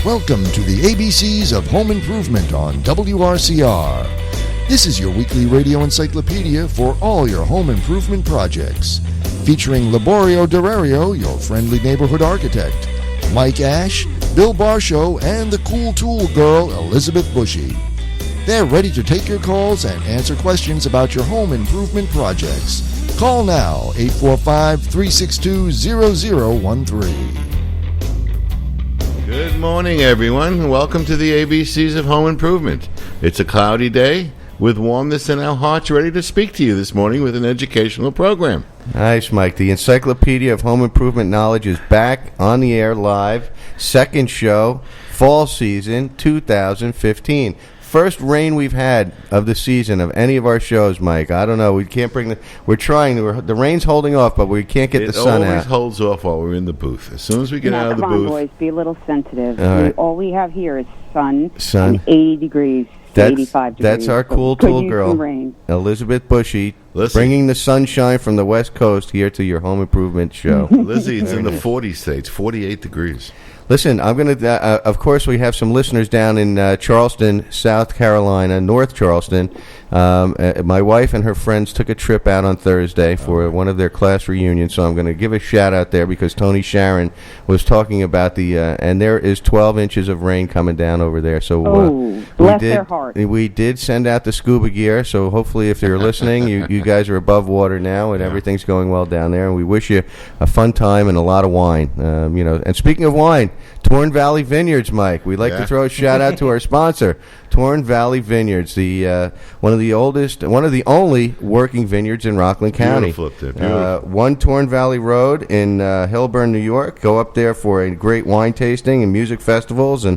Welcome to the ABCs of Home Improvement on WRCR. This is your weekly radio encyclopedia for all your home improvement projects. Featuring Laborio Durario, your friendly neighborhood architect, Mike Ash, Bill Barshow, and the cool tool girl, Elizabeth Bushy. They're ready to take your calls and answer questions about your home improvement projects. Call now, 845-362-0013. Good morning, everyone. Welcome to the ABCs of Home Improvement. It's a cloudy day with warmness in our hearts, ready to speak to you this morning with an educational program. Nice, Mike. The Encyclopedia of Home Improvement Knowledge is back on the air live. Second show, fall season 2015. First rain we've had of the season of any of our shows, Mike. I don't know. We can't bring we're trying. The rain's holding off, but we can't get the sun out. It always holds off while we're in the booth. As soon as we get out of the booth. Come on, boys. Be a little sensitive. All right. All we have here is sun. And 80 degrees. 85 degrees. That's our cool tool girl, Elizabeth Bushy, bringing the sunshine from the West Coast here to your home improvement show. Lizzie, it's in the 40s today. It's 48 degrees. Listen, I'm going to, of course, we have some listeners down in Charleston, South Carolina, North Charleston. My wife and her friends took a trip out on Thursday for one of their class reunions, so I'm going to give a shout out there because Tony Sharon was talking about and there is 12 inches of rain coming down over there. So bless their heart. We did send out the scuba gear, so hopefully if you're listening, you guys are above water now and everything's going well down there, and we wish you a fun time and a lot of wine. And speaking of wine, Torn Valley Vineyards, Mike. We'd like to throw a shout out to our sponsor, Torn Valley Vineyards, one of the only working vineyards in Rockland County. Beautiful up there. Beautiful. 1 Torn Valley Road in Hillburn, New York. Go up there for a great wine tasting and music festivals, and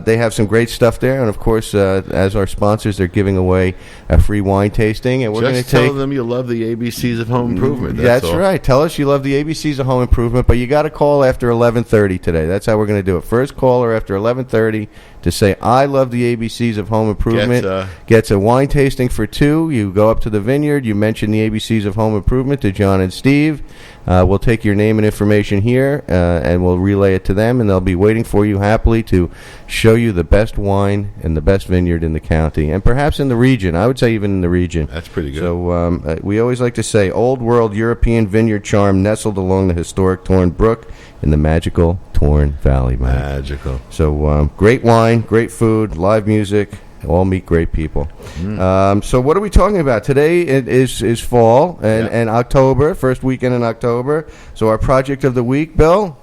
they have some great stuff there. And of course, as our sponsors, they're giving away a free wine tasting, and we're going to tell them you love the ABCs of Home Improvement. That's right. Tell us you love the ABCs of Home Improvement, but you got to call after 11:30 today. That's how we're going to do it. First caller after 11:30 to say I love the ABCs of Home Improvement gets a wine tasting for 2. You go up to the vineyard. You mention the ABCs of Home Improvement to John and Steve. We'll take your name and information here, and we'll relay it to them, and they'll be waiting for you happily to show you the best wine and the best vineyard in the county, and perhaps in the region. I would say even in the region. That's pretty good. So we always like to say old world European vineyard charm nestled along the historic Torn Brook in the magical Torn Valley. Mike. Magical. So great wine, great food, live music. All meet great people. So what are we talking about? Today it is fall and October, first weekend in October. So our project of the week, Bill,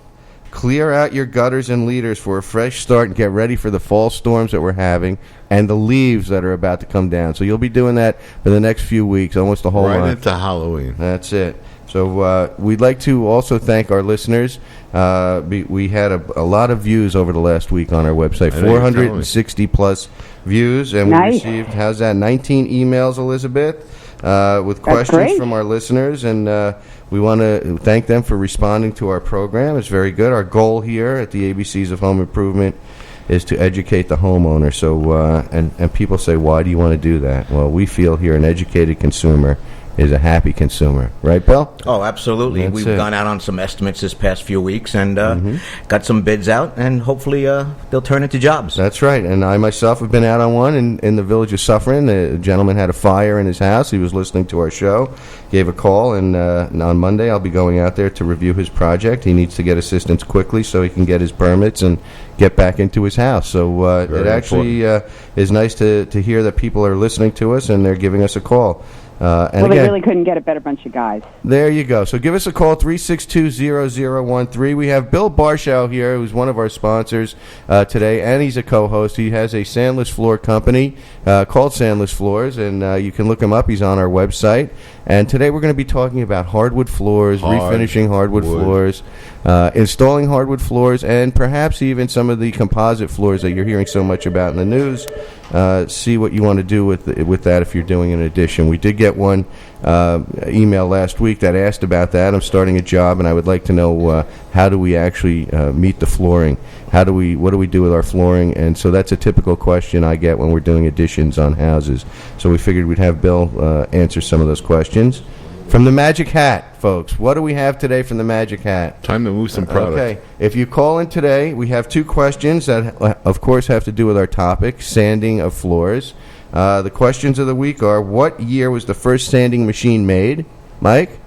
clear out your gutters and leaders for a fresh start and get ready for the fall storms that we're having and the leaves that are about to come down. So you'll be doing that for the next few weeks, almost the whole month. Right into Halloween. That's it. So we'd like to also thank our listeners. We had a lot of views over the last week on our website, 460-plus views, and we received, 19 emails, Elizabeth, with questions from our listeners, and we want to thank them for responding to our program. It's very good. Our goal here at the ABCs of Home Improvement is to educate the homeowner. So, and people say, why do you want to do that? Well, we feel here an educated consumer is a happy consumer. Right, Bill? Oh, absolutely. We've gone out on some estimates this past few weeks and got some bids out, and hopefully they'll turn into jobs. That's right. And I myself have been out on one in the village of Suffern. The gentleman had a fire in his house. He was listening to our show, gave a call, and on Monday I'll be going out there to review his project. He needs to get assistance quickly so he can get his permits and get back into his house. So it actually is nice to hear that people are listening to us and they're giving us a call. They really couldn't get a better bunch of guys. There you go. So give us a call, 362-0013. We have Bill Barshow here, who's one of our sponsors today, and he's a co-host. He has a sandless floor company called Sandless Floors, and you can look him up. He's on our website. And today we're going to be talking about hardwood floors, refinishing hardwood floors, installing hardwood floors, and perhaps even some of the composite floors that you're hearing so much about in the news. See what you want to do with that if you're doing an addition. We did get one email last week that asked about that. I'm starting a job, and I would like to know how do we actually meet the flooring? What do we do with our flooring? And so that's a typical question I get when we're doing additions on houses. So we figured we'd have Bill answer some of those questions. From the Magic Hat, folks. What do we have today from the Magic Hat? Time to move some product. Okay. If you call in today, we have 2 questions that, of course, have to do with our topic, sanding of floors. The questions of the week are, what year was the first sanding machine made, Mike?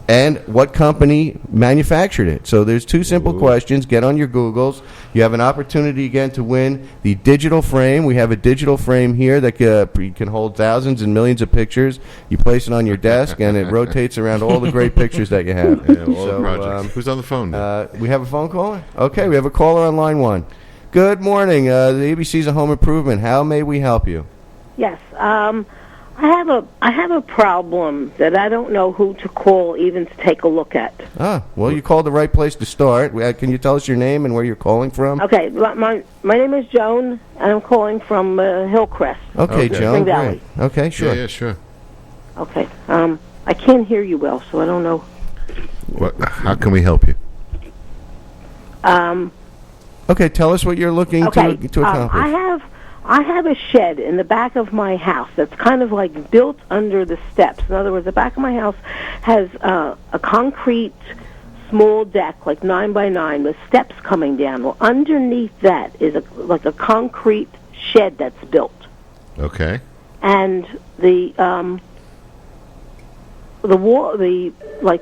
And what company manufactured it? So there's 2 simple questions. Get on your Googles. You have an opportunity again to win the digital frame. We have a digital frame here that can hold thousands and millions of pictures. You place it on your desk, and it rotates around all the great pictures that you have. Yeah, all the projects. Who's on the phone? We have a phone caller? Okay, we have a caller on line 1. Good morning. The ABC's of Home Improvement. How may we help you? Yes. I have a problem that I don't know who to call even to take a look at. Well, you called the right place to start. Can you tell us your name and where you're calling from? Okay, my name is Joan, and I'm calling from Hillcrest. Okay, Joan. Spring Valley. Okay, sure. Yeah, sure. Okay. I can't hear you well, so I don't know. How can we help you? Okay, tell us what you're looking to accomplish. I have a shed in the back of my house that's kind of like built under the steps. In other words, the back of my house has a concrete small deck, like 9 by 9, with steps coming down. Well, underneath that is like a concrete shed that's built. Okay. And the wall, the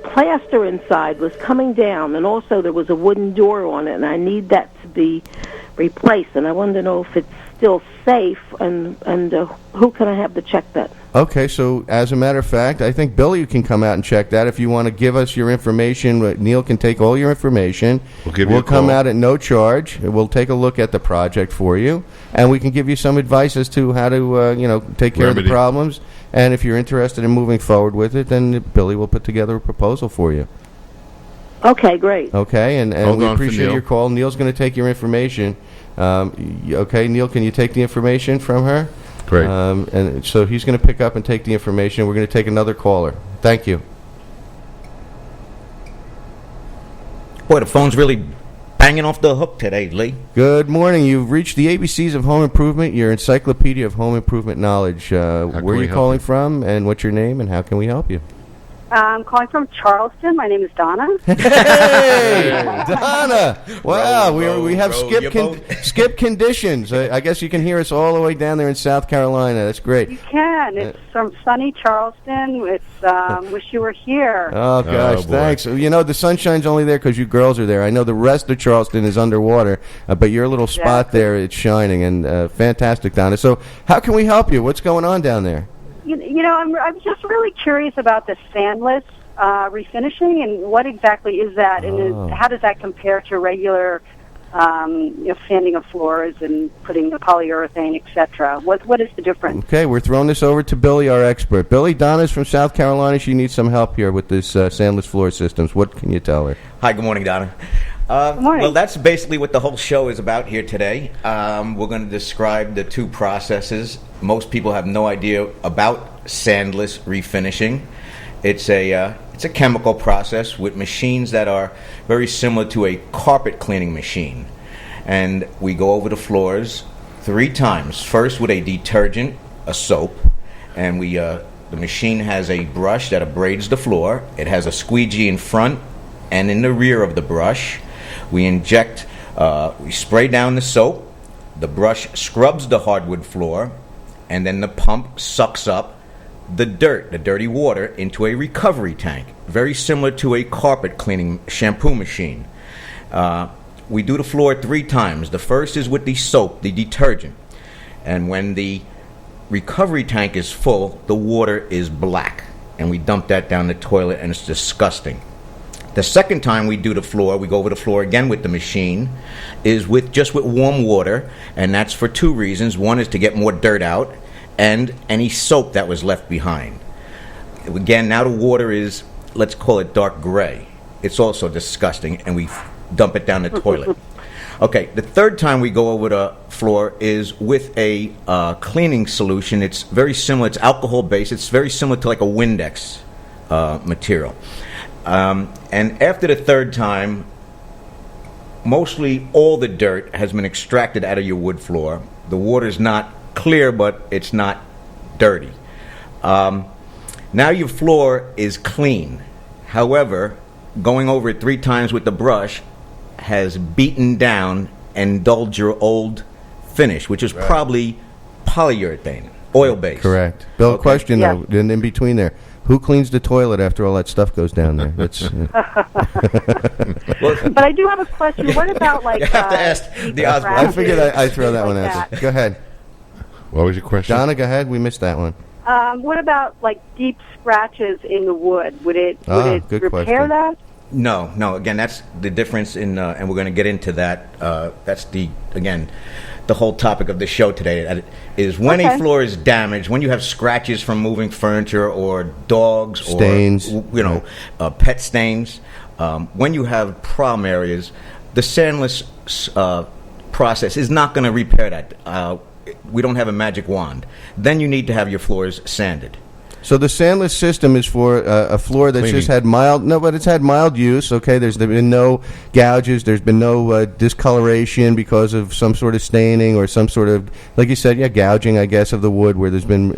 plaster inside was coming down, and also there was a wooden door on it, and I need that to be replaced. And I wanted to know if it's still safe, and who can I have to check that? Okay, so as a matter of fact, I think Billy can come out and check that. If you want to give us your information, Neil can take all your information. We'll come out at no charge. We'll take a look at the project for you, and we can give you some advice as to how to take care of the problems. And if you're interested in moving forward with it, then Billy will put together a proposal for you. Okay, great. Okay, and we appreciate your call. Neil's going to take your information. Okay, Neil, can you take the information from her? Great. And so he's going to pick up and take the information. We're going to take another caller. Thank you. Boy, the phone's really banging off the hook today, Lee. Good morning. You've reached the ABCs of Home Improvement, your encyclopedia of home improvement knowledge. Where are you calling from, and what's your name, and how can we help you? I'm calling from Charleston. My name is Donna. Hey, Donna! Wow, we have skip conditions. I guess you can hear us all the way down there in South Carolina. That's great. You can. It's from sunny Charleston. It's wish you were here. Oh gosh, thanks. You know the sunshine's only there because you girls are there. I know the rest of Charleston is underwater, but your little spot there, it's shining, and fantastic, Donna. So, how can we help you? What's going on down there? You know, I'm just really curious about the sandless refinishing, and what exactly is that, and how does that compare to regular sanding of floors and putting the polyurethane, etc.? What is the difference? Okay, we're throwing this over to Billy, our expert. Billy, Donna's from South Carolina. She needs some help here with this sandless floor systems. What can you tell her? Hi, good morning, Donna. Good morning. Well, that's basically what the whole show is about here today. We're going to describe the 2 processes. Most people have no idea about sandless refinishing. It's a chemical process with machines that are very similar to a carpet cleaning machine. And we go over the floors 3 times. First with a detergent, a soap, and the machine has a brush that abrades the floor. It has a squeegee in front and in the rear of the brush. We we spray down the soap, the brush scrubs the hardwood floor, and then the pump sucks up the dirty water, into a recovery tank, very similar to a carpet cleaning shampoo machine. We do the floor 3 times. The first is with the soap, the detergent, and when the recovery tank is full, the water is black, and we dump that down the toilet, and it's disgusting. The second time we do the floor, we go over the floor again with the machine, is with warm water, and that's for 2 reasons. One is to get more dirt out, and any soap that was left behind. Again, now the water is, let's call it dark gray. It's also disgusting, and we dump it down the toilet. Okay, the third time we go over the floor is with a cleaning solution. It's very similar. It's alcohol-based. It's very similar to like a Windex material. And after the third time, mostly all the dirt has been extracted out of your wood floor. The water's not clear, but it's not dirty. Now your floor is clean. However, going over it 3 times with the brush has beaten down and dulled your old finish, which is probably polyurethane, oil-based. Correct. Bill, question Yeah. though, in between there. Who cleans the toilet after all that stuff goes down there? It's, But I do have a question. What about like? You have to ask the Osborne. I figured I'd throw that things one like out there. Go ahead. What was your question? Donna, go ahead. We missed that one. What about like deep scratches in the wood? Would it good repair question. that? No. Again, that's the difference in, and we're going to get into that. That's the whole topic of the show today is when a Okay. floor is damaged, when you have scratches from moving furniture or dogs Stains. or pet stains. When you have problem areas, the sandless process is not going to repair that. We don't have a magic wand. Then you need to have your floors sanded. So the sandless system is for a floor that's Cleaning. just had but it's had mild use. Okay, there's been no gouges, there's been no discoloration because of some sort of staining or some sort of, like you said, gouging, I guess, of the wood where there's been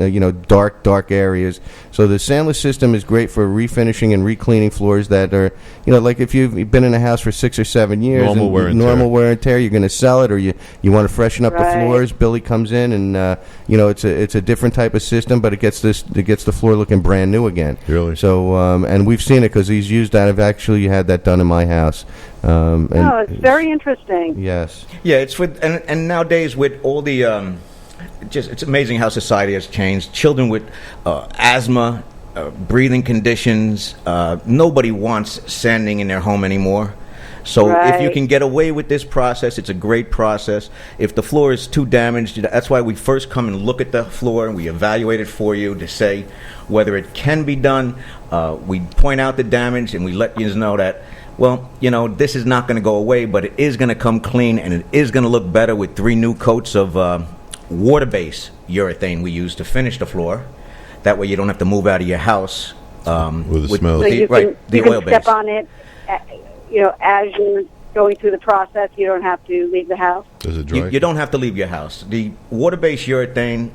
dark areas. So the sandless system is great for refinishing and re-cleaning floors that are, like if you've been in a house for 6 or 7 years, Normal wear and normal tear. wear and tear, you're going to sell it, or you want to freshen up the Right. floors. Billy comes in and it's a different type of system, but it gets the floor looking brand new again. Really? So, and we've seen it because he's used that. I've actually had that done in my house. It's very interesting. Yes. Yeah, it's with and nowadays with all the it's amazing how society has changed. Children with asthma, breathing conditions, nobody wants sanding in their home anymore. So if you Right. can get away with this process, it's a great process. If the floor is too damaged, that's why we first come and look at the floor and we evaluate it for you to say whether it can be done. We point out the damage and we let you know that, this is not going to go away, but it is going to come clean and it is going to look better with 3 new coats of water-based urethane we use to finish the floor. That way you don't have to move out of your house. With the smell. So you can, the you can oil-based. step on it, as you're going through the process. You don't have to leave the house. Does it dry? You don't have to leave your house. The water-based urethane,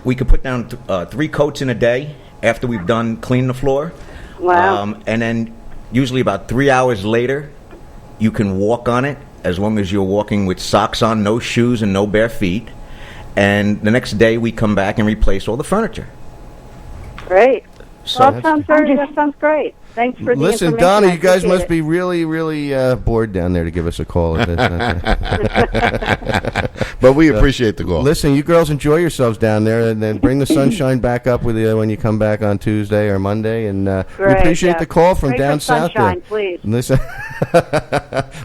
we could put down 3 coats in a day after we've done cleaning the floor. Wow. And then usually about 3 hours later, you can walk on it as long as you're walking with socks on, no shoes, and no bare feet. And the next day, we come back and replace all the furniture. Great. So Well, that sounds great. Thanks for the Listen, information. Donna, I you guys appreciate must it. be really, really bored down there to give us a call. But we appreciate the call. Listen, you girls enjoy yourselves down there, and then bring the sunshine back up with you when you come back on Tuesday or Monday. And we Great, appreciate yeah. the call from Pray down for south sunshine, there. please. Listen,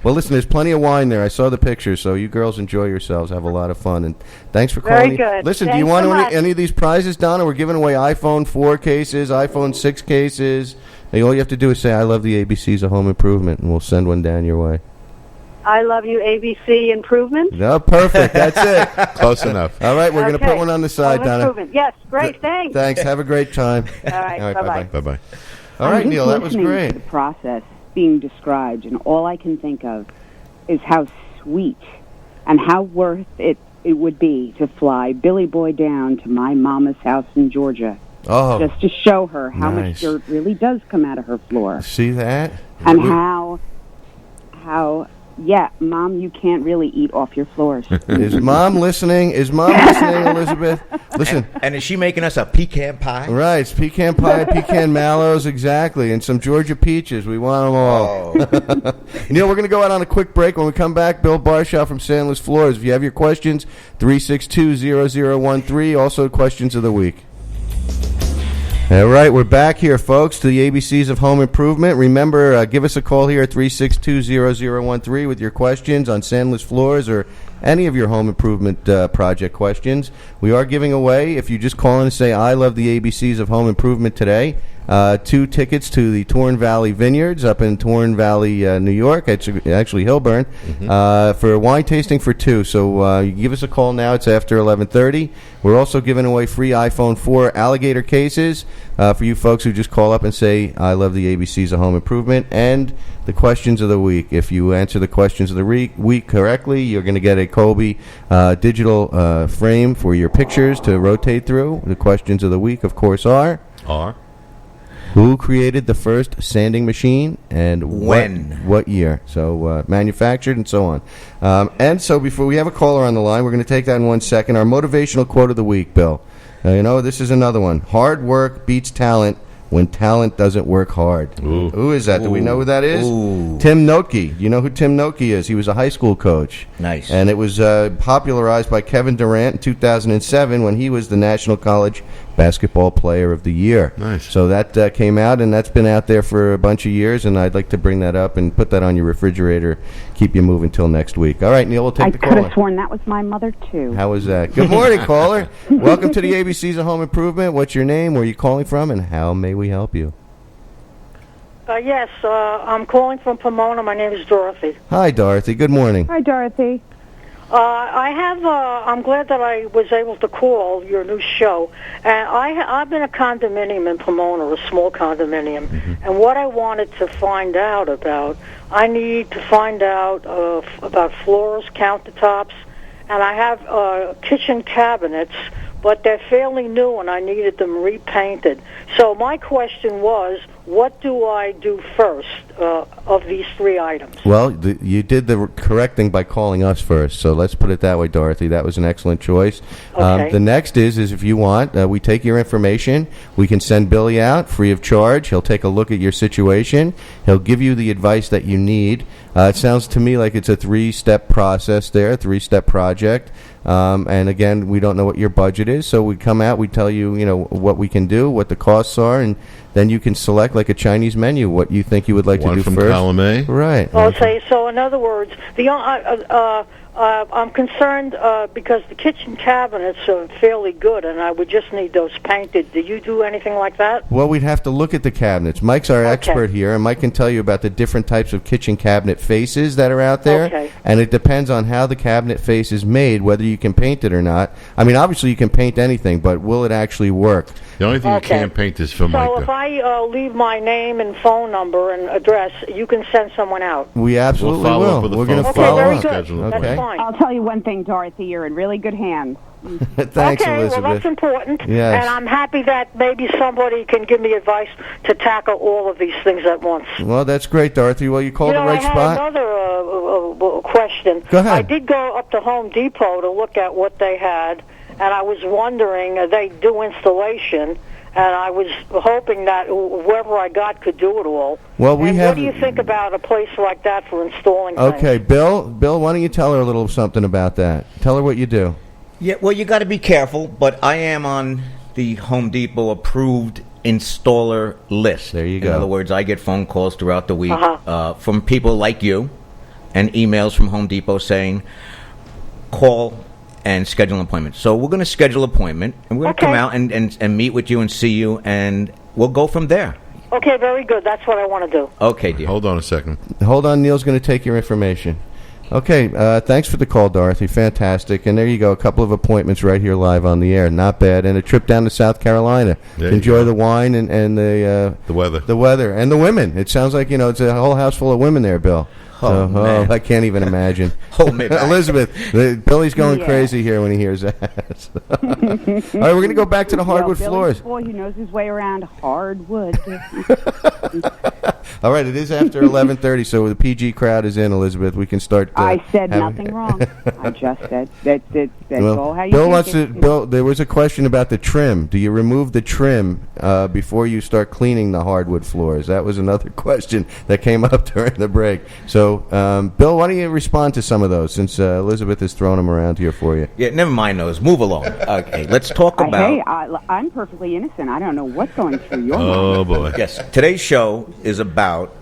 well, listen, there's plenty of wine there. I saw the pictures, so you girls enjoy yourselves, have a lot of fun, and thanks for Very calling. good. Listen, do Thanks you want so much. any of these prizes, Donna? We're giving away iPhone 4 cases, iPhone 6 cases. Hey, all you have to do is say, "I love the ABCs of Home Improvement," and we'll send one down your way. I love you, ABC Improvement. No, perfect. That's it. Close enough. All right, we're going to put Okay. one on the side, Home Donna. Improvement. Yes, great. Thanks. Thanks. Have a great time. All right, bye-bye. Bye-bye. All right, I'm just Neil, that was listening great. to the process being described, and all I can think of is how sweet and how worth it would be to fly Billy Boy down to my mama's house in Georgia Oh, just to show her how nice. much dirt really does come out of her floor, see that? and how Mom, you can't really eat off your floors. Is Mom listening? Is Mom listening, Elizabeth? Listen. And is she making us a pecan pie? Right, it's pecan pie, pecan mallows, exactly, and some Georgia peaches. We want them all. Neil, we're going to go out on a quick break. When we come back, Bill Barshaw from Sandless Floors. If you have your questions, 362-0013. Also, questions of the week. All right, we're back here, folks, to the ABCs of Home Improvement. Remember, give us a call here at 362-0013 with your questions on Sandless Floors or any of your home improvement project questions. We are giving away, if you just call in and say, "I love the ABCs of Home Improvement" today, 2 tickets to the Torn Valley Vineyards up in Torn Valley, New York. It's actually Hillburn, for wine tasting for 2. So you give us a call now. It's after 11:30. We're also giving away free iPhone 4 alligator cases for you folks who just call up and say, "I love the ABCs of Home Improvement," and the questions of the week. If you answer the questions of the week correctly, you're going to get a Kobe digital frame for your pictures to rotate through. The questions of the week, of course, are... Who created the first sanding machine and When? What year? So manufactured and so on. And so before we have a caller on the line, we're going to take that in 1 second. Our motivational quote of the week, Bill. This is another one. Hard work beats talent when talent doesn't work hard. Ooh. Who is that? Do we know who that is? Ooh. Tim Noetke. You know who Tim Noetke is? He was a high school coach. Nice. And it was popularized by Kevin Durant in 2007 when he was the National College Basketball Player of the Year. Nice. So that came out, and that's been out there for a bunch of years, and I'd like to bring that up and put that on your refrigerator, keep you moving till next week. All right, Neil, we'll take I the could caller. have sworn that was my mother, too. How was that? Good morning, caller. Welcome to the ABCs of Home Improvement. What's your name, where are you calling from, and how may we help you? Yes, I'm calling from Pomona. My name is Dorothy. Hi, Dorothy. Good morning. Hi, Dorothy. I'm glad that I was able to call your new show. And I've been a condominium in Pomona, a small condominium. Mm-hmm. And what I wanted to find out about, I need to find out about floors, countertops, and I have kitchen cabinets, but they're fairly new and I needed them repainted. So my question was, what do I do first of these three items? Well, you did the correct thing by calling us first, so let's put it that way, Dorothy. That was an excellent choice. Okay. The next is if you want, we take your information. We can send Billy out free of charge. He'll take a look at your situation. He'll give you the advice that you need. It sounds to me like it's a three-step process there, three-step project. And again, we don't know what your budget is, so we come out, we tell you, what we can do, what the costs are, and then you can select like a Chinese menu what you think you would like One to do from first. column A? Right. Okay, so in other words, I'm concerned because the kitchen cabinets are fairly good, and I would just need those painted. Do you do anything like that? Well, we'd have to look at the cabinets. Mike's our expert here, and Mike can tell you about the different types of kitchen cabinet faces that are out there. Okay. And it depends on how the cabinet face is made, whether you can paint it or not. I mean, obviously you can paint anything, but will it actually work? The only thing you can't paint is So Formica. if I leave my name and phone number and address, you can send someone out. We absolutely We'll follow will. up with a We're phone going to call. follow Okay, very up. good. Schedule it. That's Okay. fine. I'll tell you one thing, Dorothy. You're in really good hands. Thanks, okay, Elizabeth. well, that's important. Yes. And I'm happy that maybe somebody can give me advice to tackle all of these things at once. Well, that's great, Dorothy. Well, you called the right I had spot. another question. Go ahead. I did go up to Home Depot to look at what they had, and I was wondering, they do installation, and I was hoping that whoever I got could do it all. Well, we and have. what do you think about a place like that for installing Okay, things? Bill, why don't you tell her a little something about that? Tell her what you do. Yeah, well, you got to be careful, but I am on the Home Depot approved installer list. There you go. In other words, I get phone calls throughout the week Uh-huh. from people like you and emails from Home Depot saying, call and schedule an appointment. So we're going to schedule an appointment, and we're going to come out and meet with you and see you, and we'll go from there. Okay, very good. That's what I want to do. Okay, dear. Hold on a second. Hold on, Neil's going to take your information. Okay, thanks for the call, Dorothy. Fantastic. And there you go, a couple of appointments right here live on the air. Not bad. And a trip down to South Carolina. There you Enjoy go. the wine and the weather. The weather. And the women. It sounds like, it's a whole house full of women there, Bill. Oh, man. I can't even imagine. Hold me back. Elizabeth, Billy's going Yeah. crazy here when he hears that. All right, we're going to go back to the hardwood Billy's floors. a boy who knows his way around hardwood. All right, it is after 11:30, so the PG crowd is in, Elizabeth. We can start. I said having- nothing wrong. I just said that's Well, all how you Bill take wants it. to. Bill, there was a question about the trim. Do you remove the trim before you start cleaning the hardwood floors? That was another question that came up during the break. So, Bill, why don't you respond to some of those since Elizabeth is throwing them around here for you? Yeah, never mind those. Move along. Okay, let's talk about... Hey, I'm perfectly innocent. I don't know what's going through your mind. Oh, boy. Yes, today's show is about,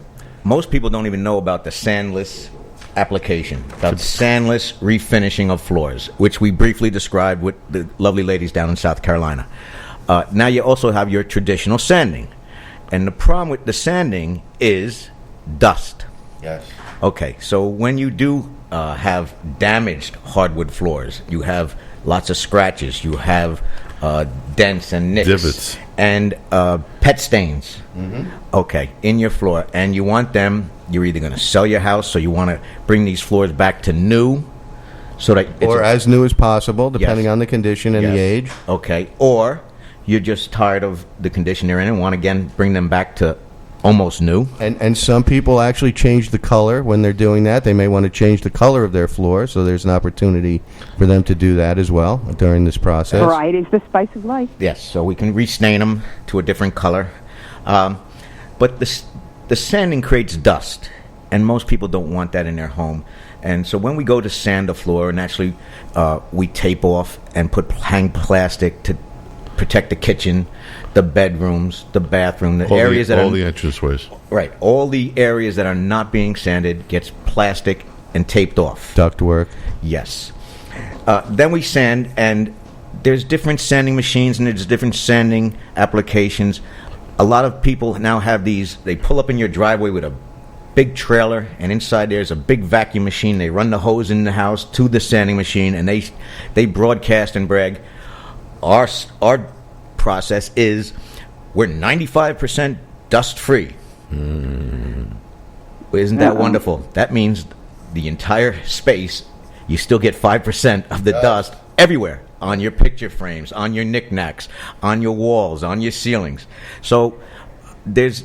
most people don't even know about the sandless application, about sandless refinishing of floors, which we briefly described with the lovely ladies down in South Carolina. Now you also have your traditional sanding. And the problem with the sanding is dust. Yes. Okay, so when you do have damaged hardwood floors, you have lots of scratches, you have dents and nicks. Divots. And pet stains, okay, in your floor. And you want them, you're either going to sell your house, so you want to bring these floors back to new, so that Or as new as possible, depending Yes. on the condition and the Yes. age. Okay, or you're just tired of the condition they're in and want to again bring them back to almost new. And some people actually change the color when they're doing that. They may want to change the color of their floor, so there's an opportunity for them to do that as well during this process. Variety is the spice of life. Yes, so we can restain them to a different color. But the sanding creates dust, and most people don't want that in their home. And so when we go to sand the floor, and actually we tape off and hang plastic to protect the kitchen, the bedrooms, the bathroom, the areas that all are the entranceways. Right, all the areas that are not being sanded gets plastic and taped off. Ductwork. Yes. Then we sand, and there's different sanding machines and there's different sanding applications. A lot of people now have these. They pull up in your driveway with a big trailer, and inside there's a big vacuum machine. They run the hose in the house to the sanding machine, and they broadcast and brag. Our process is we're 95% dust free. Isn't that wonderful? That means the entire space, you still get 5% of the dust everywhere, on your picture frames, on your knickknacks, on your walls, on your ceilings. So there's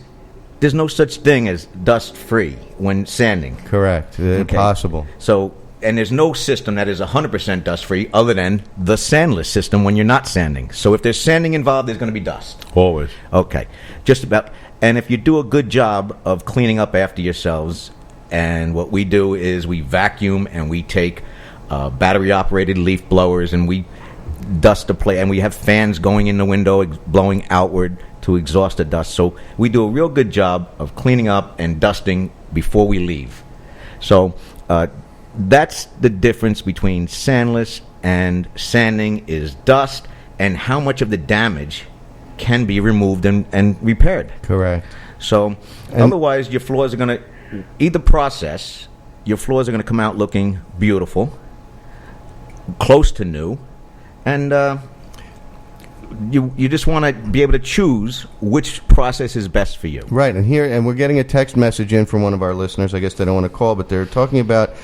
no such thing as dust free when sanding. Correct. Impossible. So, and there's no system that is 100% dust free other than the sandless system when you're not sanding. So if there's sanding involved, there's going to be dust. Always. Okay. Just about. And if you do a good job of cleaning up after yourselves, and what we do is we vacuum and we take battery-operated leaf blowers and we dust the place, and we have fans going in the window blowing outward to exhaust the dust. So we do a real good job of cleaning up and dusting before we leave. So that's the difference between sandless and sanding, is dust and how much of the damage can be removed and repaired. Correct. So otherwise your floors are going to, either process, your floors are going to come out looking beautiful, close to new, and you just want to be able to choose which process is best for you. Right, and we're getting a text message in from one of our listeners. I guess they don't want to call, but they're talking about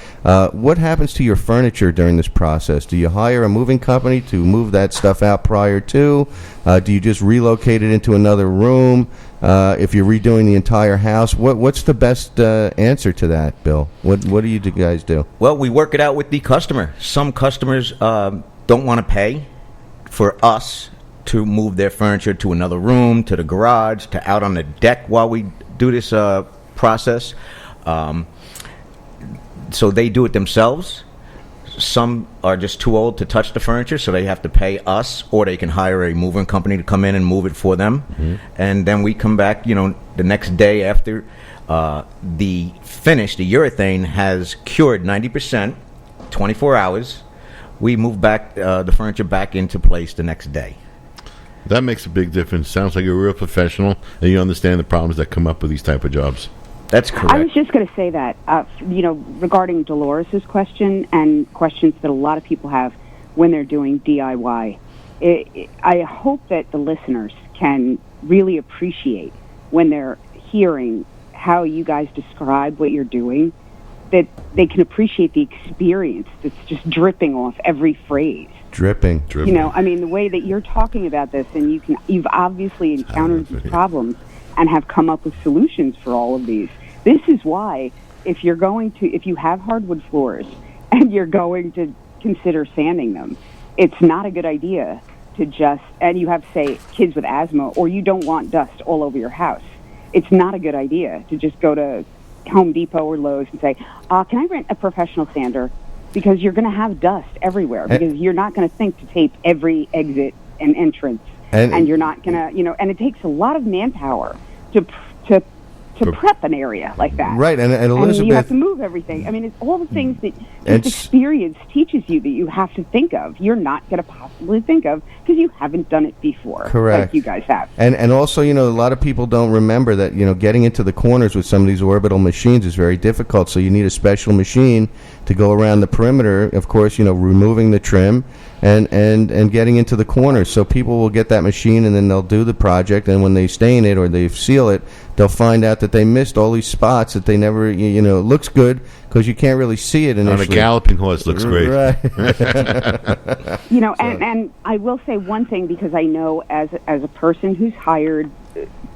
what happens to your furniture during this process. Do you hire a moving company to move that stuff out prior to? Do you just relocate it into another room? If you're redoing the entire house, what's the best answer to that, Bill? What do you guys do? Well, we work it out with the customer. Some customers don't want to pay for us to move their furniture to another room, to the garage, to out on the deck while we do this process. So they do it themselves. Some are just too old to touch the furniture, so they have to pay us, or they can hire a moving company to come in and move it for them. Mm-hmm. And then we come back, the next day after the finish, the urethane has cured 90%, 24 hours. We move back the furniture back into place the next day. That makes a big difference. Sounds like you're a real professional, and you understand the problems that come up with these type of jobs. That's correct. I was just going to say that, regarding Dolores' question and questions that a lot of people have when they're doing DIY. I hope that the listeners can really appreciate when they're hearing how you guys describe what you're doing, that they can appreciate the experience that's just dripping off every phrase. Dripping. The way that you're talking about this, and you've obviously encountered these problems and have come up with solutions for all of these. This is why, if you have hardwood floors and you're going to consider sanding them, it's not a good idea to and you have, say, kids with asthma, or you don't want dust all over your house. It's not a good idea to just go to Home Depot or Lowe's and say, can I rent a professional sander? Because you're going to have dust everywhere, because you're not going to think to tape every exit and entrance. And you're not going to, and it takes a lot manpower to prep an area like that. Right, and Elizabeth... And you have to move everything. It's all the things that experience teaches you that you have to think of. You're not going to possibly think of because you haven't done it before. Correct. Like you guys have. And also, a lot of people don't remember that, getting into the corners with some of these orbital machines is very difficult, so you need a special machine to to go around the perimeter. Of course, removing the trim and getting into the corners. So people will get that machine and then they'll do the project. And when they stain it or they seal it, they'll find out that they missed all these spots that they never. It looks good because you can't really see it initially. On a galloping horse, looks great. Right. And I will say one thing, because I know as a person who's hired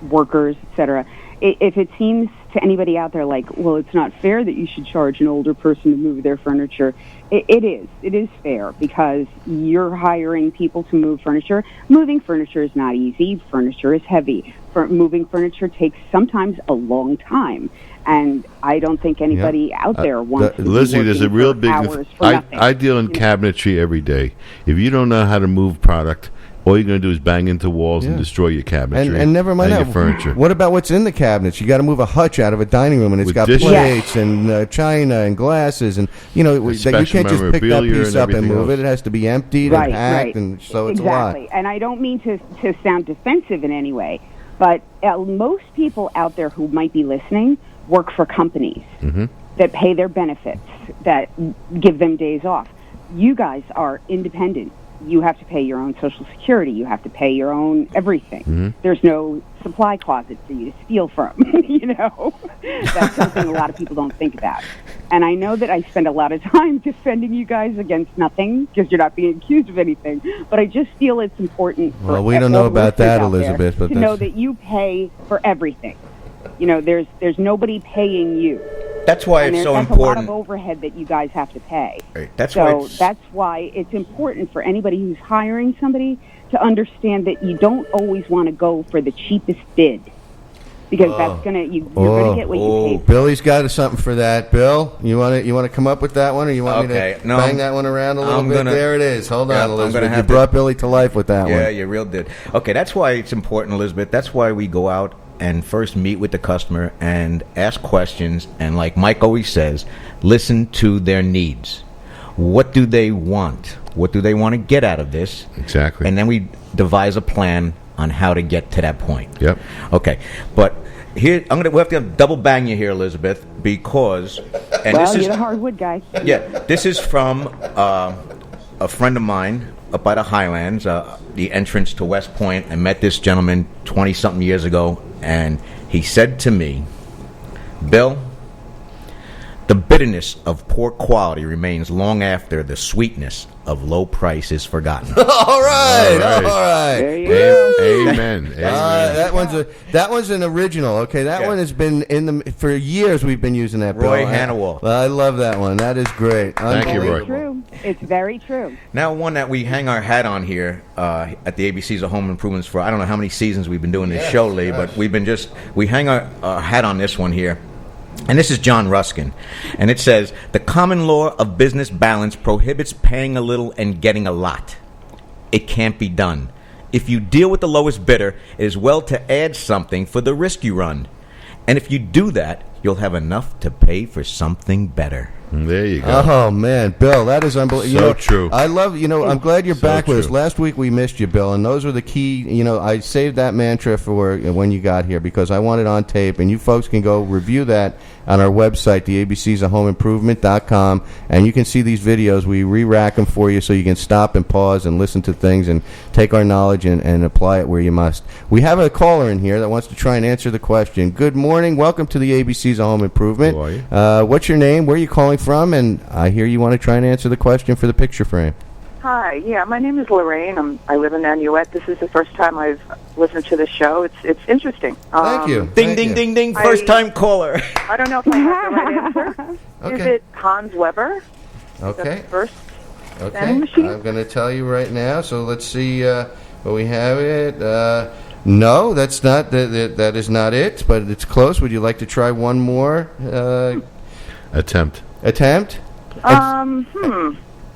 workers, etc., if it seems to anybody out there like, well, it's not fair that you should charge an older person to move their furniture, it is fair, because you're hiring people to move furniture. Moving furniture is not easy. Furniture is heavy. Moving furniture takes sometimes a long time. And I don't think anybody out there wants to Lizzie, there's a real big... I deal in cabinetry every day. If you don't know how to move product, all you're going to do is bang into walls and destroy your cabinetry and never mind and that. your furniture. What about what's in the cabinets? You got to move a hutch out of a dining room, and it's got plates and china and glasses, and you can't just pick that piece up and move it. It has to be emptied and packed, and so it's a lot. Exactly. And I don't mean to sound defensive in any way, but most people out there who might be listening work for companies that pay their benefits, that give them days off. You guys are independent. You have to pay your own Social Security. You have to pay your own everything. There's no supply closet for you to steal from. That's something a lot of people don't think about. And I know that I spend a lot of time defending you guys against nothing, because you're not being accused of anything. But I just feel it's important. Well, we don't know about that, Elizabeth, but to know that you pay for everything. There's nobody paying you. That's why it's so important. That's a lot of overhead that you guys have to pay. Right. That's why it's important for anybody who's hiring somebody to understand that you don't always want to go for the cheapest bid, because you're gonna get what you pay for. Billy's got something for that. Bill, you want to come up with that one, or you want me to bang that one around a little bit? There it is. Hold on, Elizabeth. You brought Billy to life with that one. Yeah, you real did. Okay, that's why it's important, Elizabeth. That's why we go out and first meet with the customer and ask questions, and like Mike always says, listen to their needs. What do they want? What do they want to get out of this? Exactly. And then we devise a plan on how to get to that point. Yep. Okay, but here we have to double bang you here, Elizabeth, because you're the hardwood guy. Yeah, this is from a friend of mine up by the Highlands, the entrance to West Point. I met this gentleman 20-something years ago, and he said to me, Bill, the bitterness of poor quality remains long after the sweetness of low price is forgotten. All right. There you go. Amen. That one's an original. Okay, that one has been for years. We've been using that. Roy Bill. Hannawalt. I love that one. That is great. Thank you, Roy. True. It's very true. Now, one that we hang our hat on here at the ABCs of Home Improvements for, I don't know how many seasons we've been doing this show, Lee, but we hang our hat on this one here. And this is John Ruskin. And it says, the common law of business balance prohibits paying a little and getting a lot. It can't be done. If you deal with the lowest bidder, it is well to add something for the risk you run. And if you do that, you'll have enough to pay for something better. There you go. Oh, man. Bill, that is unbelievable. So true. I love, I'm glad you're back with us. True. Last week we missed you, Bill, and those were the key, I saved that mantra for when you got here because I want it on tape, and you folks can go review that on our website, the ABCsofHomeImprovement.com, and you can see these videos. We re-rack them for you so you can stop and pause and listen to things and take our knowledge and apply it where you must. We have a caller in here that wants to try and answer the question. Good morning. Welcome to the ABCs of Home Improvement. Who are you? What's your name? Where are you calling from? And I hear you want to try and answer the question for the picture frame. Hi, my name is Lorraine. I live in Nanuet. This is the first time I've listened to the show. It's interesting. Thank you. Ding, ding, first-time caller. I don't know if I have the right answer. Okay. Is it Hans Weber? Okay. The first Okay. vending machine? I'm going to tell you right now. So let's see where we have it. No, that's not. That is not it, but it's close. Would you like to try one more Attempt?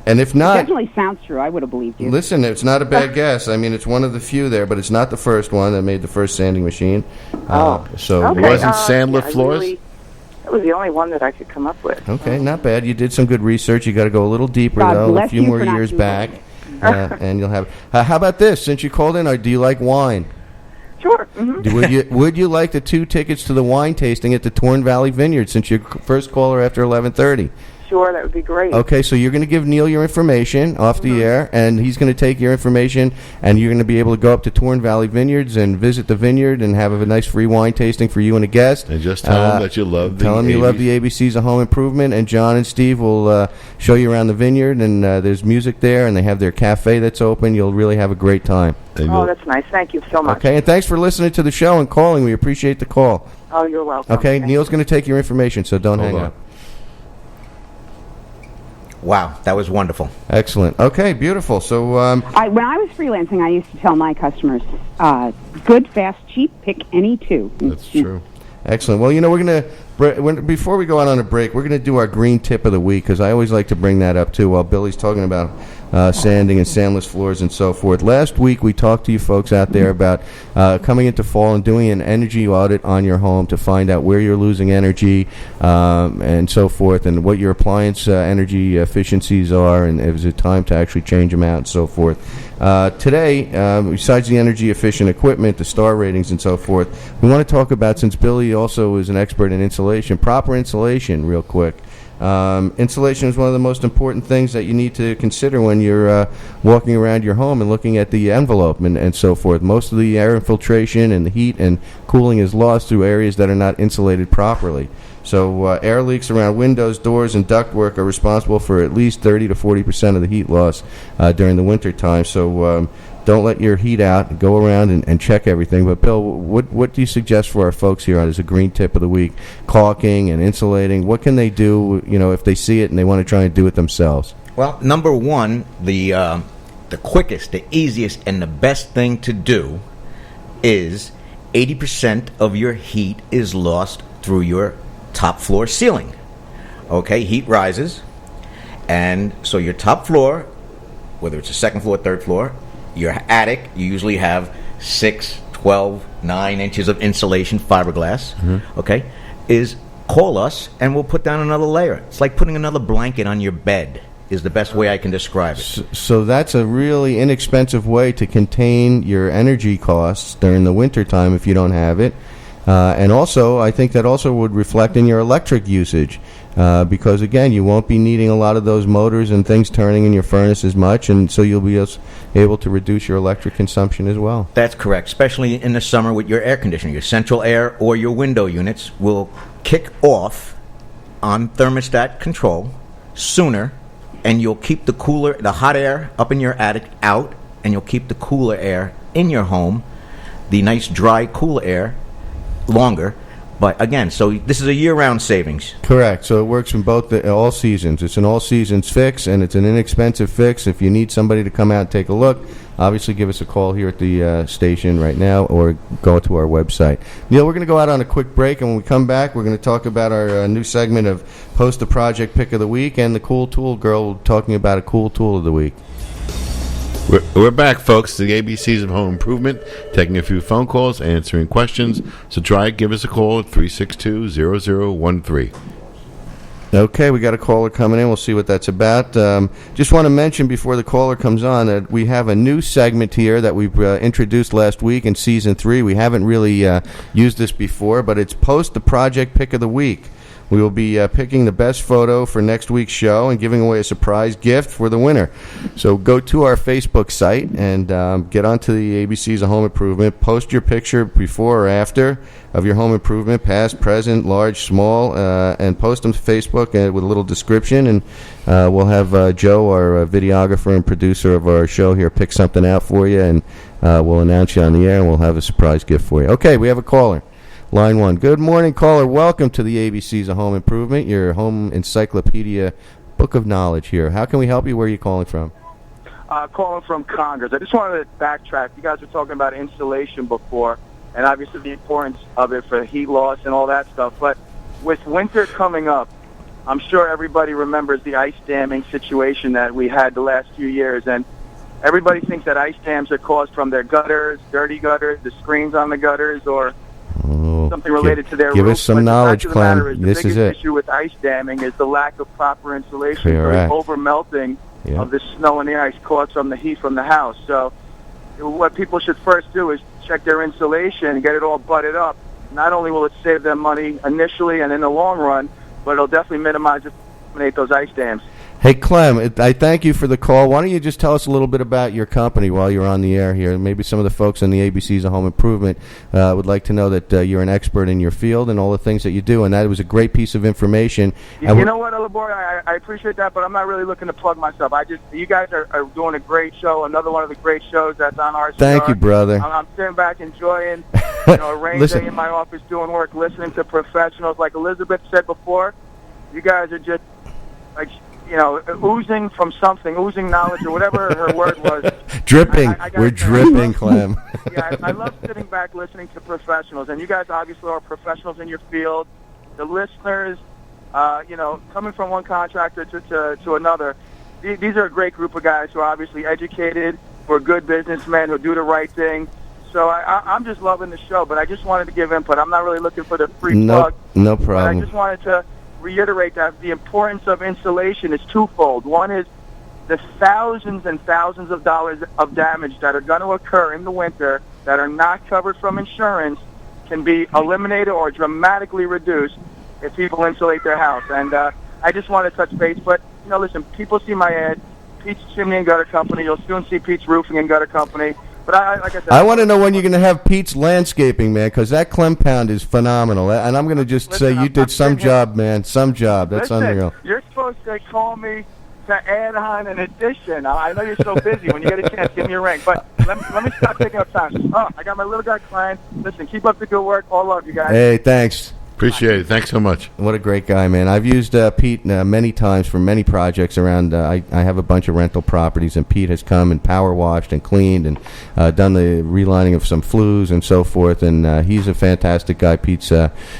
And if It not, definitely sounds true. I would have believed you. listen, it's not a bad guess. I mean, it's one of the few there, but it's not the first one that made the first sanding machine. So It wasn't Sandler floors? That was the only one that I could come up with. Okay, not bad. You did some good research. You got to go a little deeper, God though, a bless few you more for not years Googling back, it. and you'll have. How about this? Since you called in, or do you like wine? Sure. Mm-hmm. Would you like the 2 tickets to the wine tasting at the Torn Valley Vineyard? Since you're first caller after 11:30. sure. That would be great. Okay, so you're going to give Neil your information off the air, and he's going to take your information, and you're going to be able to go up to Torn Valley Vineyards and visit the vineyard and have a nice free wine tasting for you and a guest. And just tell him that you love the Tell him you love the ABCs of Home Improvement, and John and Steve will show you around the vineyard, and there's music there, and they have their cafe that's open. You'll really have a great time. Oh, that's nice. Thank you so much. Okay, and thanks for listening to the show and calling. We appreciate the call. Oh, you're welcome. Okay, Thank Neil's going to take your information, so don't hang up. Wow, that was wonderful. Excellent. Okay, beautiful. So, When I was freelancing, I used to tell my customers, good, fast, cheap, pick any two. That's true. Excellent. Well, we're going to, before we go out on a break, we're going to do our green tip of the week, because I always like to bring that up, too, while Billy's talking about sanding and sandless floors and so forth. Last week, we talked to you folks out there about coming into fall and doing an energy audit on your home to find out where you're losing energy and so forth, and what your appliance energy efficiencies are, and is it time to actually change them out and so forth. Today, besides the energy efficient equipment, the star ratings and so forth, we want to talk about, since Billy also is an expert in insulation, proper insulation real quick. Insulation is one of the most important things that you need to consider when you're walking around your home and looking at the envelope and so forth. Most of the air infiltration and the heat and cooling is lost through areas that are not insulated properly. So air leaks around windows, doors, and ductwork are responsible for at least 30 to 40% of the heat loss during the winter time. So don't let your heat out. Go around and check everything. But, Bill, what do you suggest for our folks here as a green tip of the week? Caulking and insulating. What can they do, if they see it and they want to try and do it themselves? Well, number one, the quickest, the easiest, and the best thing to do is 80% of your heat is lost through your top floor ceiling. Okay, heat rises, and so your top floor, whether it's a second floor, third floor, your attic, you usually have 6, 12, 9 inches of insulation, fiberglass, okay, call us and we'll put down another layer. It's like putting another blanket on your bed is the best way I can describe it. So that's a really inexpensive way to contain your energy costs during the winter time if you don't have it. And also, I think that also would reflect in your electric usage because, again, you won't be needing a lot of those motors and things turning in your furnace as much, and so you'll be able to reduce your electric consumption as well. That's correct, especially in the summer with your air conditioner. Your central air or your window units will kick off on thermostat control sooner, and you'll keep the hot air up in your attic out, and you'll keep the cooler air in your home, the nice dry, cool air, longer. But again, so this is a year-round savings. Correct. So it works in all seasons. It's an all-seasons fix, and it's an inexpensive fix. If you need somebody to come out and take a look, obviously give us a call here at the station right now or go to our website. Neil, we're going to go out on a quick break, and when we come back, we're going to talk about our new segment of Post a Project Pick of the Week, and the Cool Tool Girl talking about a cool tool of the week. We're back, folks, to the ABCs of Home Improvement, taking a few phone calls, answering questions. So give us a call at 362-0013. Okay, we got a caller coming in. We'll see what that's about. Just want to mention before the caller comes on that we have a new segment here that we've introduced last week in Season 3. We haven't really used this before, but it's Post the Project Pick of the Week. We will be picking the best photo for next week's show and giving away a surprise gift for the winner. So go to our Facebook site and get onto the ABCs of Home Improvement. Post your picture before or after of your home improvement, past, present, large, small, and post them to Facebook with a little description. And we'll have Joe, our videographer and producer of our show here, pick something out for you, and we'll announce you on the air, and we'll have a surprise gift for you. Okay, we have a caller. Line 1. Good morning, caller. Welcome to the ABCs of Home Improvement, your home encyclopedia book of knowledge here. How can we help you? Where are you calling from? Calling from Congress. I just wanted to backtrack. You guys were talking about insulation before, and obviously the importance of it for heat loss and all that stuff. But with winter coming up, I'm sure everybody remembers the ice damming situation that we had the last few years, and everybody thinks that ice dams are caused from their gutters, dirty gutters, the screens on the gutters, or something related to their give roof. us some knowledge, Clem. This is it. The issue with ice damming is the lack of proper insulation, the over melting of the snow and the ice caused from the heat from the house. So what people should first do is check their insulation and get it all butted up. Not only will it save them money initially and in the long run, but it'll definitely minimize eliminate those ice dams. Hey, Clem, I thank you for the call. Why don't you just tell us a little bit about your company while you're on the air here? Maybe some of the folks in the ABCs of Home Improvement would like to know that you're an expert in your field and all the things that you do, and that was a great piece of information. You know what, Labori, I appreciate that, but I'm not really looking to plug myself. You guys are doing a great show, another one of the great shows that's on RCR. Thank you, brother. I'm sitting back enjoying a rain day in my office doing work, listening to professionals. Like Elizabeth said before, you guys are just like, oozing from something, oozing knowledge or whatever her word was. Dripping. We're dripping, Clem. Yeah, I love sitting back listening to professionals, and you guys obviously are professionals in your field. The listeners, coming from one contractor to another, these are a great group of guys who are obviously educated, who are good businessmen, who do the right thing. So I'm just loving the show, but I just wanted to give input. I'm not really looking for the free plug. No problem. But I just wanted to reiterate that the importance of insulation is twofold. One is the thousands and thousands of dollars of damage that are going to occur in the winter that are not covered from insurance can be eliminated or dramatically reduced if people insulate their house. And I just want to touch base. But, listen, people see my ad, Pete's Chimney and Gutter Company. You'll soon see Pete's Roofing and Gutter Company. But like I said, I want to know when you're going to have Pete's Landscaping, man, because that Clem Pound is phenomenal. And I'm going to just say you did some job, man. Some job. That's unreal. You're supposed to call me to add on an addition. I know you're so busy. When you get a chance, give me a ring. But let me stop taking up time. I got my little guy client. Listen, keep up the good work. All love you guys. Hey, thanks. Appreciate it. Thanks so much. What a great guy, man. I've used Pete many times for many projects around. I have a bunch of rental properties, and Pete has come and power washed and cleaned and done the relining of some flues and so forth. And he's a fantastic guy. Pete's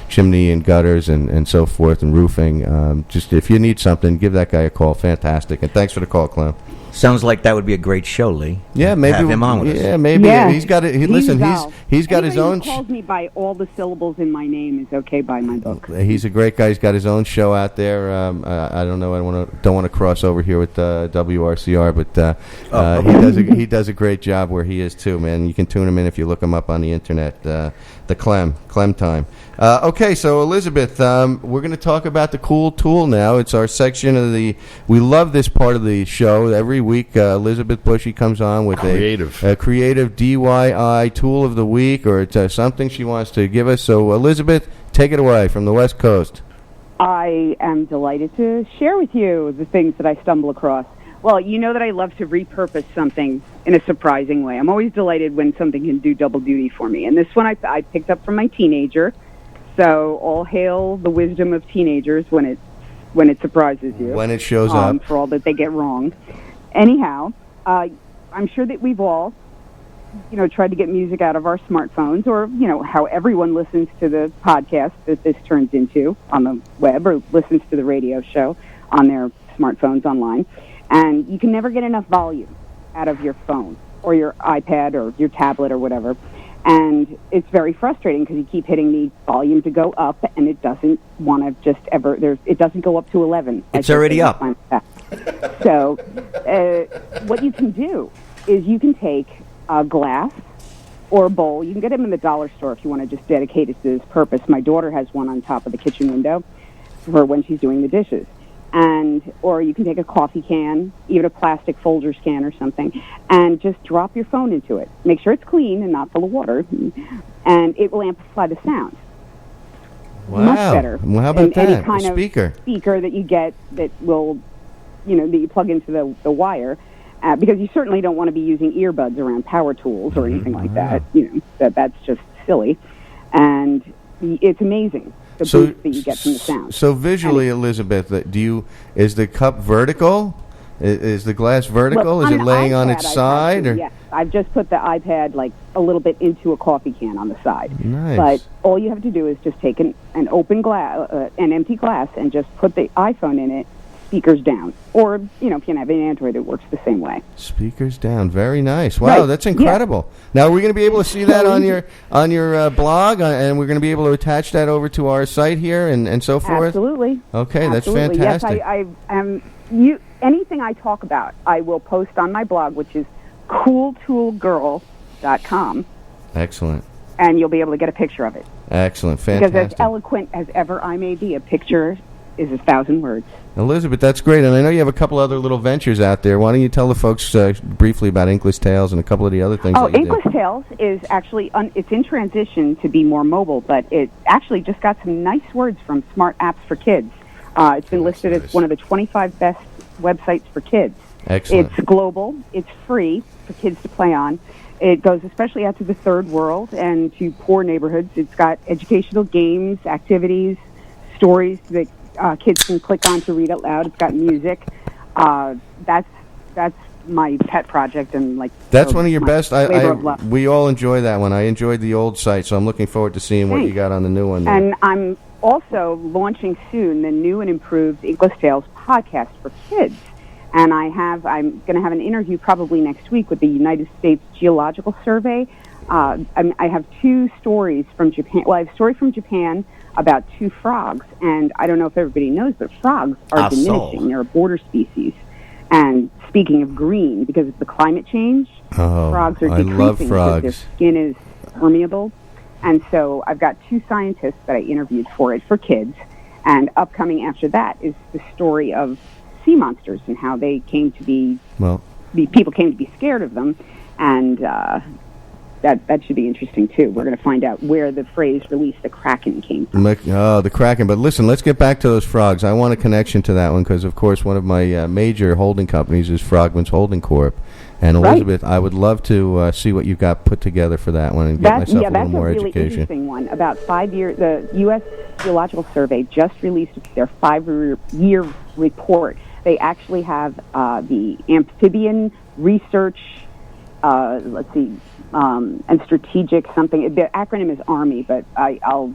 chimney and gutters and so forth and roofing. Just if you need something, give that guy a call. Fantastic. And thanks for the call, Clem. Sounds like that would be a great show, Lee. Yeah, maybe have him on with us. Yeah, maybe. Yeah. He's got it. Listen, he's got his own. Anybody who calls me by all the syllables in my name is okay by my book. He's a great guy. He's got his own show out there. I don't know. Don't want to cross over here with WRCR, but he does a great job where he is too, man. You can tune him in if you look him up on the internet. The Clem Time. Okay, so Elizabeth, we're going to talk about the cool tool now. It's our section of the. We love this part of the show. Every week, Elizabeth Bushy comes on with a creative DIY tool of the week, or it's something she wants to give us. So, Elizabeth, take it away from the West Coast. I am delighted to share with you the things that I stumble across. Well, you know that I love to repurpose something in a surprising way. I'm always delighted when something can do double duty for me. And this one I picked up from my teenager. So all hail the wisdom of teenagers when it surprises you. When it shows up. For all that they get wrong. Anyhow, I'm sure that we've all, tried to get music out of our smartphones, or, how everyone listens to the podcast that this turns into on the web, or listens to the radio show on their smartphones online. And you can never get enough volume out of your phone or your iPad or your tablet or whatever. And it's very frustrating because you keep hitting the volume to go up, and it doesn't want to just ever. It doesn't go up to 11. It's already up. So, what you can do is you can take a glass or a bowl. You can get them in the dollar store if you want to just dedicate it to this purpose. My daughter has one on top of the kitchen window for when she's doing the dishes. Or you can take a coffee can, even a plastic Folgers can or something, and just drop your phone into it. Make sure it's clean and not full of water, and it will amplify the sound. Wow. Much better. Well, how about than that? Any kind a speaker. of speaker that you get that will, that you plug into the wire, because you certainly don't want to be using earbuds around power tools or anything like that. That's just silly, and it's amazing. The boost that you get from the sound. So visually, Elizabeth, is the cup vertical? Is the glass vertical? Well, is it laying on its side? Yes, I've just put the iPad like a little bit into a coffee can on the side. Nice. But all you have to do is just take an open glass, an empty glass, and just put the iPhone in it. Speakers down, or if you have an Android, it works the same way. Speakers down, very nice. Wow, right. That's incredible. Yeah. Now, are we going to be able to see that on your blog, and we're going to be able to attach that over to our site here and so forth? Absolutely. Okay, Absolutely. That's fantastic. Yes, anything I talk about, I will post on my blog, which is cooltoolgirl.com. Excellent. And you'll be able to get a picture of it. Excellent, fantastic. Because as eloquent as ever I may be, a picture is 1,000 words. Elizabeth, that's great, and I know you have a couple other little ventures out there. Why don't you tell the folks briefly about Inkless Tales and a couple of the other things that you do? Inkless Tales is actually, it's in transition to be more mobile, but it actually just got some nice words from Smart Apps for Kids. It's been listed as one of the 25 best websites for kids. Excellent. It's global. It's free for kids to play on. It goes especially out to the third world and to poor neighborhoods. It's got educational games, activities, stories that kids can click on to read out loud. It's got music. That's my pet project, and that's one of your best. Labor of love. We all enjoy that one. I enjoyed the old site, so I'm looking forward to seeing what you got on the new one. There. And I'm also launching soon the new and improved Inkless Tales podcast for kids. And I'm going to have an interview probably next week with the United States Geological Survey. I have two stories from Japan. Well, I have a story from Japan about two frogs, and I don't know if everybody knows, but frogs are diminishing. They're a border species. And speaking of green, because of the climate change, frogs are decreasing. I love frogs. Because their skin is permeable. And so I've got two scientists that I interviewed for it for kids. And upcoming after that is the story of sea monsters and how they came to be, people came to be scared of them. And that should be interesting, too. We're going to find out where the phrase release the Kraken came from. The Kraken. But listen, let's get back to those frogs. I want a connection to that one because, of course, one of my major holding companies is Frogman's Holding Corp. And Elizabeth, I would love to see what you've got put together for that one and get myself a little more education. That's a really interesting one. About 5 years, the U.S. Geological Survey just released their 5-year report. They actually have the amphibian research, and strategic something. The acronym is ARMY, but I'll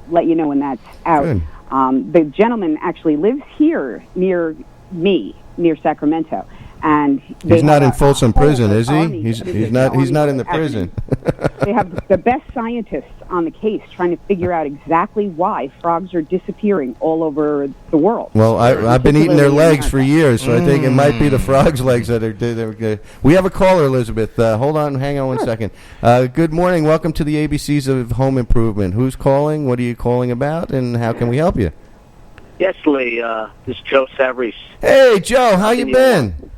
let you know when that's out. The gentleman actually lives here near me, near Sacramento. And he's not in Folsom Prison, is he? He's not in the prison. They have the best scientists on the case trying to figure out exactly why frogs are disappearing all over the world. Well, I've been eating their legs for years, so I think it might be the frogs' legs that are. We have a caller, Elizabeth. Hold on, hang on one second. Good morning. Welcome to the ABCs of Home Improvement. Who's calling? What are you calling about? And how can we help you? Yes, Lee. This is Joe Savarese. Hey, Joe. How you been?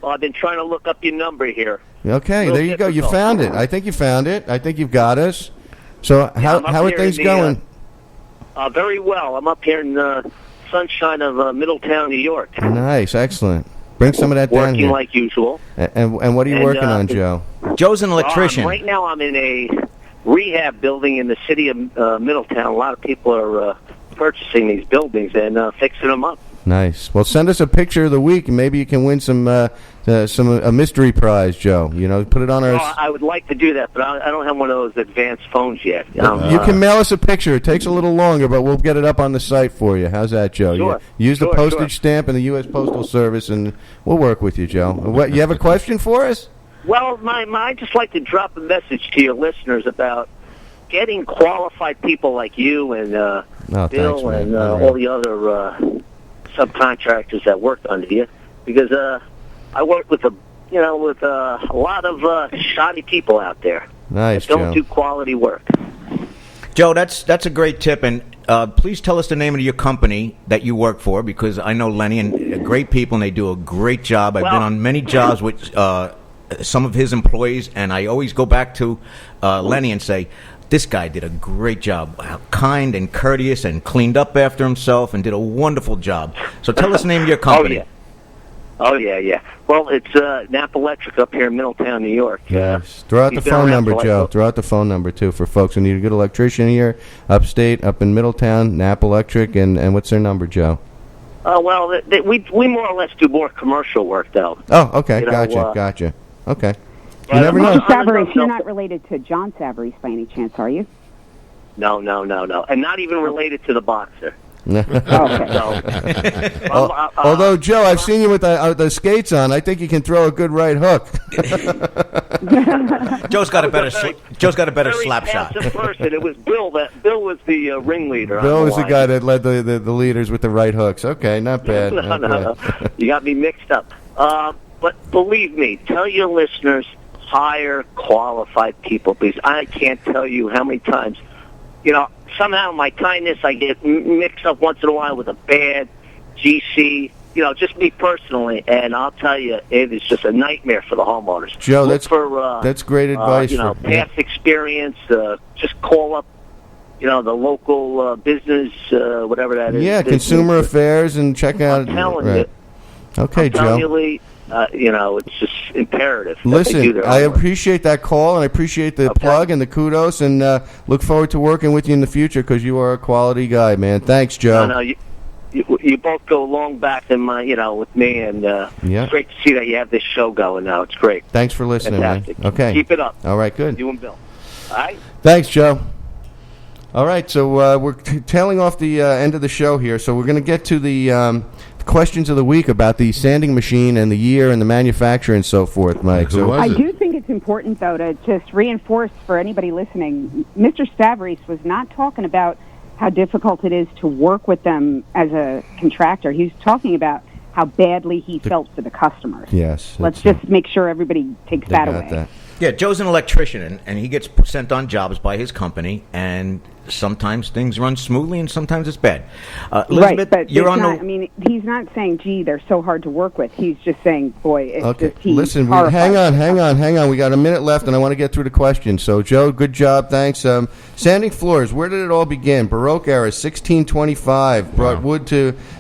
Well, I've been trying to look up your number here. Okay, there you go. You found it. I think you found it. I think you've got us. So how are things going? Very well. I'm up here in the sunshine of Middletown, New York. Nice. Excellent. Bring some of that down here. Working like usual. And what are you working on, Joe? Joe's an electrician. Right now I'm in a rehab building in the city of Middletown. A lot of people are purchasing these buildings and fixing them up. Nice. Well, send us a picture of the week, and maybe you can win a mystery prize, Joe. Put it on our. I would like to do that, but I don't have one of those advanced phones yet. You can mail us a picture. It takes a little longer, but we'll get it up on the site for you. How's that, Joe? Sure. Use the postage stamp and the U.S. Postal Service, and we'll work with you, Joe. What? You have a question for us? Well, I'd just like to drop a message to your listeners about getting qualified people like you and Bill and all the other subcontractors that work under you, because I work with a lot of shoddy people out there. Nice, that don't do quality work. Joe, that's a great tip, and please tell us the name of your company that you work for, because I know Lenny and great people, and they do a great job. I've been on many jobs with some of his employees, and I always go back to Lenny and say, this guy did a great job, kind and courteous, and cleaned up after himself, and did a wonderful job. So tell us the name of your company. Oh, yeah. Well, it's Napa Electric up here in Middletown, New York. Yes. Throw out the phone number, Joe. Throw out the phone number, too, for folks who need a good electrician here, upstate, up in Middletown, Napa Electric, and what's their number, Joe? Well, we more or less do more commercial work, though. Oh, okay. Gotcha. Okay. You never know. Mr. Savarese, you're not related to John Savarese by any chance, are you? No. And not even related to the boxer. Although, Joe, I've seen you with the skates on. I think you can throw a good right hook. Joe's got a better slap shot. Person. It was Bill. Bill was the ringleader. Bill was the guy that led the leaders with the right hooks. Okay, not bad. No. You got me mixed up. But believe me, tell your listeners, hire qualified people, because I can't tell you how many times, somehow my kindness, I get mixed up once in a while with a bad GC. Just me personally, and I'll tell you, it is just a nightmare for the homeowners. Joe, Look that's great advice. Past experience. Just call up, the local business, whatever that is. Yeah, Consumer Affairs, and check out. I'm telling you. Okay, Joe. Lee, it's just imperative. Listen, I appreciate that call, and I appreciate the plug and the kudos, and look forward to working with you in the future because you are a quality guy, man. Thanks, Joe. No, you both go long back in with me, and it's great to see that you have this show going now. It's great. Thanks for listening, Fantastic. man. Okay. Keep it up. All right, good. You and Bill. All right? Thanks, Joe. All right, so we're tailing off the end of the show here, so we're going to get to the questions of the week about the sanding machine and the year and the manufacturer and so forth, Mike. So I do think it's important, though, to just reinforce for anybody listening, Mr. Stavris was not talking about how difficult it is to work with them as a contractor. He was talking about how badly he felt for the customers. Yes. Let's just make sure everybody takes that away. Yeah, Joe's an electrician, and he gets sent on jobs by his company, and sometimes things run smoothly, and sometimes it's bad. Elizabeth, but you're on I mean, he's not saying, gee, they're so hard to work with. He's just saying, boy, it's just Listen, hang on. We got a minute left, and I want to get through the questions. So, Joe, good job. Thanks. Sanding floors, where did it all begin? Baroque era, 1625, brought wood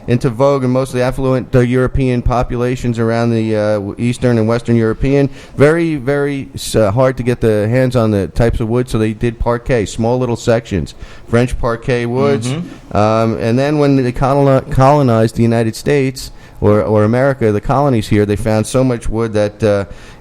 into vogue in mostly affluent European populations around the Eastern and Western European. Very, very hard to get the hands on the types of wood, so they did parquet, small little sections, French parquet woods. And then when they colonized the United States, or America, the colonies here, they found so much wood that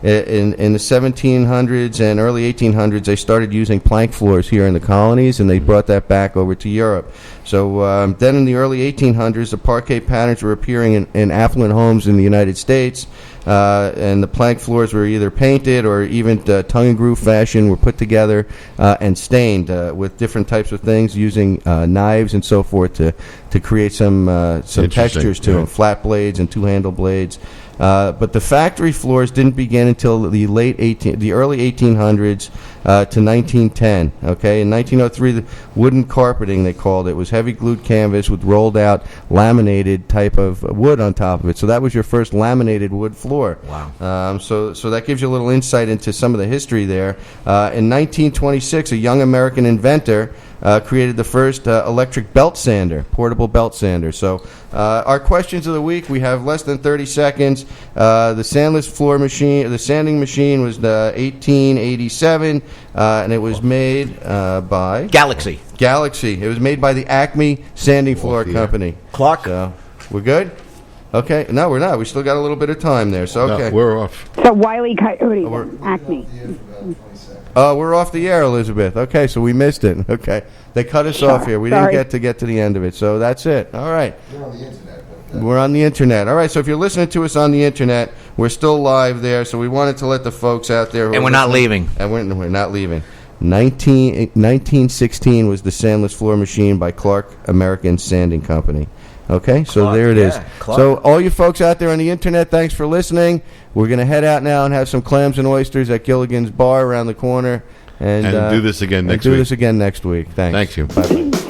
in the 1700s and early 1800s, they started using plank floors here in the colonies, and they brought that back over to Europe. So then in the early 1800s, the parquet patterns were appearing in affluent homes in the United States, and the plank floors were either painted or even tongue and groove fashion were put together and stained with different types of things, using knives and so forth to create some textures to them, flat blades and two-handle blades. But the factory floors didn't begin until the early 1800s to 1910. Okay, in 1903, the wooden carpeting, they called it, was heavy glued canvas with rolled out laminated type of wood on top of it. So that was your first laminated wood floor. Wow. So that gives you a little insight into some of the history there. In 1926, a young American inventor created the first electric belt sander, portable belt sander. So our questions of the week, we have less than 30 seconds. The sandless floor machine, the sanding machine was 1887, and it was made by Galaxy. It was made by the Acme Sanding Floor Company. Clark. So we're good? Okay. No, we're not. We still got a little bit of time there. So okay. No, we're off. So Wile E. Coyote, Acme. We're off the air, Elizabeth. Okay, so we missed it. Okay. They cut us off here. We didn't get to the end of it. So that's it. All right. We're on the internet. All right, so if you're listening to us on the internet, we're still live there, so we wanted to let the folks out there... And we're not leaving. And we're not leaving. 1916 was the sandless floor machine by Clark American Sanding Company. Okay, so Clark, there it is. Clark. So all you folks out there on the internet, thanks for listening. We're going to head out now and have some clams and oysters at Gilligan's Bar around the corner. And do this again next week. Do this again next week. Thanks. Thank you. Bye-bye.